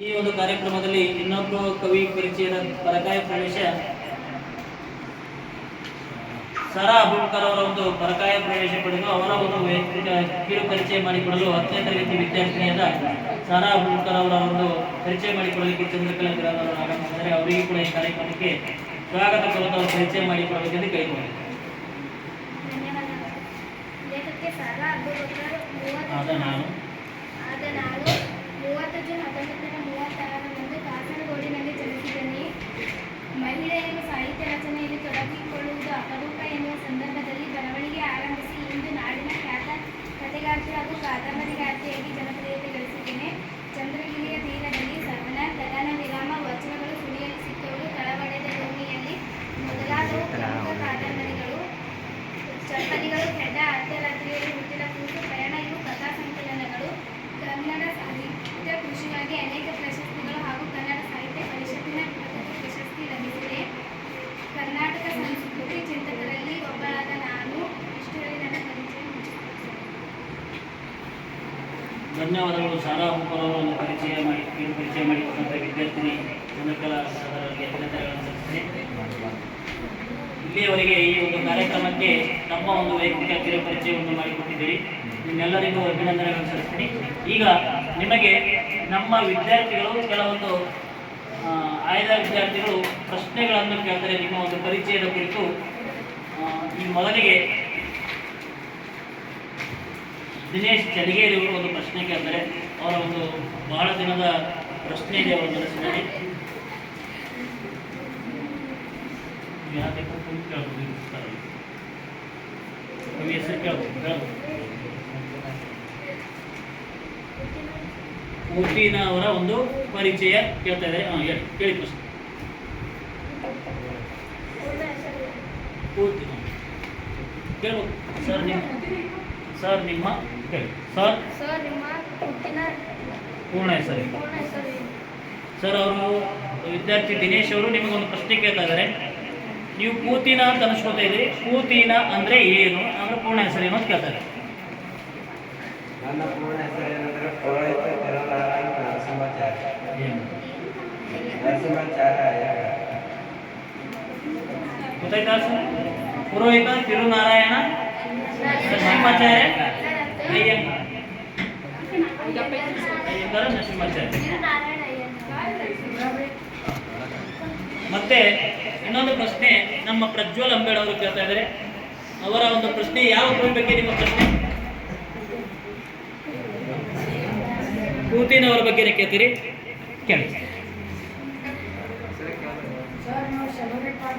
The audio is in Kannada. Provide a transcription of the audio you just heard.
ಈ ಒಂದು ಕಾರ್ಯಕ್ರಮದಲ್ಲಿ ಇನ್ನೊಬ್ಬ ಕವಿ ಪರಿಚಯದ ಪರಕಾಯ ಪ್ರವೇಶ ಸರಾ ಅಬೂಬಕರ್ ಅವರ ಒಂದು ಪರಕಾಯ ಪ್ರವೇಶ ಪಡೆದು ಅವರ ಒಂದು ವೈಯಕ್ತಿಕ ಕಿರು ಪರಿಚಯ ಮಾಡಿಕೊಡಲು 10ನೇ ತರಗತಿ ವಿದ್ಯಾರ್ಥಿನಿಯಾದ ಸರಾ ಅಬೂಬಕರ್ ಅವರ ಒಂದು ಪರಿಚಯ ಮಾಡಿಕೊಡಲಿಕ್ಕೆ ಚಂದ್ರಕಲಾ ಬಿರಾದರ್ ಆಗಮಿಸಿದರೆ ಅವರಿಗೆ ಕೂಡ ಈ ಕಾರ್ಯಕ್ರಮಕ್ಕೆ ಸ್ವಾಗತ ಕೋರುತ್ತಾ ಅವರು ಪರಿಚಯ ಮಾಡಿಕೊಡಬೇಕೆಂದು ಕೇಳಿಕೊಂಡಿದ್ದಾರೆ. ನಾನು 30 ಜೂನ್ 1936ರಂದು ಕಾಸರಗೋಡಿನಲ್ಲಿ ಜನಿಸಿದ್ದೇನೆ. ಮಹಿಳೆಯರು ಸಾಹಿತ್ಯ ರಚನೆಯಲ್ಲಿ ತೊಡಗಿಕೊಳ್ಳುವುದು ಅಪರೂಪ ಎನ್ನುವ ಸಂದರ್ಭದಲ್ಲಿ ಬರವಣಿಗೆ ಆರಂಭಿಸಿ ಇಂದು ನಾಡಿನ ಖ್ಯಾತ ಕಥೆಗಾರ್ತಿ ಹಾಗೂ ಕಾದಂಬರಿಗಾರ್ತಿಯಾಗಿ ಜನಪ್ರಿಯತೆ ಗಳಿಸಿದ್ದೇನೆ. ಚಂದ್ರಗಿರಿಯ ತೀರದಲ್ಲಿ ಸರ್ವನಾಥ್, ಗಗನ ವಿರಾಮ, ವಚನಗಳು ಸುಳಿಯಲು ಸಿಕ್ಕವರು, ತಳವಡೆದ ಭೂಮಿಯಲ್ಲಿ ಮೊದಲಾದವು ಪ್ರಮುಖ ಕಾದಂಬರಿಗಳು. ಚಪ್ಪಲಿಗಳು, ಕೆಡ್ಡ, ಅರ್ಧರಾತ್ರಿಯಲ್ಲಿ ಹುಟ್ಟಿದ ಕೂಸು, ಪಯಣ ಇವು ಕಥಾ ಸಂಕಲನಗಳು. ಕನ್ನಡ ಸಾಹಿತ್ಯ ಕೃಷಿಗಾಗಿ ಅನೇಕ ಪ್ರಶಸ್ತಿಗಳು ಹಾಗೂ ಕನ್ನಡ ಸಾಹಿತ್ಯ ಪರಿಷತ್ತಿನ ಪ್ರಶಸ್ತಿ ಲಭಿಸಿದೆ. ಕರ್ನಾಟಕ ಸಂಸ್ಕೃತಿ ಚಿಂತಕರಲ್ಲಿ ಒಬ್ಬಳಾದ ನಾನು ಇಷ್ಟು ಹೇಳಿ ನನ್ನ ಪರಿಚಯ. ಧನ್ಯವಾದಗಳು. ಸಾರಾ ಅಬೂಬಕರ್ ಅವರನ್ನು ಪರಿಚಯ ಮಾಡಿಕೊಂಡಂಥ ವಿದ್ಯಾರ್ಥಿನಿ ಚಂದ್ರಕಲಾ ಅವರಿಗೆ ಅಭಿನಂದನೆಗಳನ್ನು ಸಲ್ಲಿಸಿದೆ. ಇಲ್ಲಿಯವರೆಗೆ ಈ ಒಂದು ಕಾರ್ಯಕ್ರಮಕ್ಕೆ ನಮ್ಮ ಒಂದು ವೈಯಕ್ತಿಕ ಕಿರು ಪರಿಚಯವನ್ನು ಮಾಡಿಕೊಟ್ಟಿದ್ದೀರಿ. ನಿಮ್ಮೆಲ್ಲರಿಗೂ ಅಭಿನಂದನೆಗಳನ್ನು ಸಲ್ಲಿಸ್ತೀನಿ. ಈಗ ನಿಮಗೆ ನಮ್ಮ ವಿದ್ಯಾರ್ಥಿಗಳು ಕೆಲವೊಂದು ಆಯ್ದ ವಿದ್ಯಾರ್ಥಿಗಳು ಪ್ರಶ್ನೆಗಳನ್ನು ಕೇಳ್ತಾರೆ ನಿಮ್ಮ ಒಂದು ಪರಿಚಯದ ಕುರಿತು. ಈ ಮೊದಲಿಗೆ ದಿನೇಶ್ ಚಲಿಗೇರಿ ಅವರು ಒಂದು ಪ್ರಶ್ನೆ ಕೇಳ್ತಾರೆ. ಅವರ ಒಂದು ಬಹಳ ದಿನದ ಪ್ರಶ್ನೆ ಇದೆ ಅವರ ಮನಸ್ಸಿನಲ್ಲಿ. ಕವಿ ಹೆಸರು ಕೇಳ್ಬೋದು. ಪೂತಿನ ಅವರ ಒಂದು ಪರಿಚಯ ಕೇಳ್ತಾ ಇದ್ದಾರೆ. ಕೇಳಿ ಪ್ರಶ್ನೆ. ಪೂತಿನ ಕೇಳ್ಬೋದು ಸರ್ ನಿಮ್ಮ ಕೇಳಿ. ಸರ್ ನಿಮ್ಮ ಹುಟ್ಟಿನ ಪೂರ್ಣ ಹೆಸರು. ಸರ್ ಅವರು ವಿದ್ಯಾರ್ಥಿ ದಿನೇಶ್ ಅವರು ನಿಮಗೊಂದು ಪ್ರಶ್ನೆ ಕೇಳ್ತಾ ಇದ್ದಾರೆ. ನೀವು ಪೂತಿನ ಅಂತ ಅನಿಸ್ಕೊತಾ ಇದ್ದೀರಿ. ಪೂತಿನ ಅಂದರೆ ಏನು, ಅಂದ್ರೆ ಪೂರ್ಣ ಹೆಸರೇನು ಅಂತ ಕೇಳ್ತಾರೆ. ನನ್ನ ಪೂರ್ಣ ಹೆಸರೇನೆಂದರೆ ಪುರೋಹಿತ ತಿರುನಾರಾಯಣ ನರಸಿಂಹಾಚಾರ್ಯ. ಗೊತ್ತಾಯ್ತಾ ಸರ್? ಪುರೋಹಿತ ತಿರುನಾರಾಯಣ ನರಸಿಂಹಾಚಾರ್ಯ ನರಸಿಂಹಾಚಾರ್ಯ. ಮತ್ತೆ ಇನ್ನೊಂದು ಪ್ರಶ್ನೆ ನಮ್ಮ ಪ್ರಜ್ವಲ್ ಅಂಬೇಡ್ ಅವರು ಕೇಳ್ತಾ ಇದ್ದಾರೆ. ಅವರ ಒಂದು ಪ್ರಶ್ನೆ, ಯಾವ ಕವಿ ಬಗ್ಗೆ ನಿಮ್ಮ ಪ್ರಶ್ನೆ? ಪೂತಿನವರ ಬಗ್ಗೆ ಕೇಳ್ತೀರಿ, ಕೇಳಿ. ಸರ್ ನಾವು ಶಬರಿ ಪಾಠ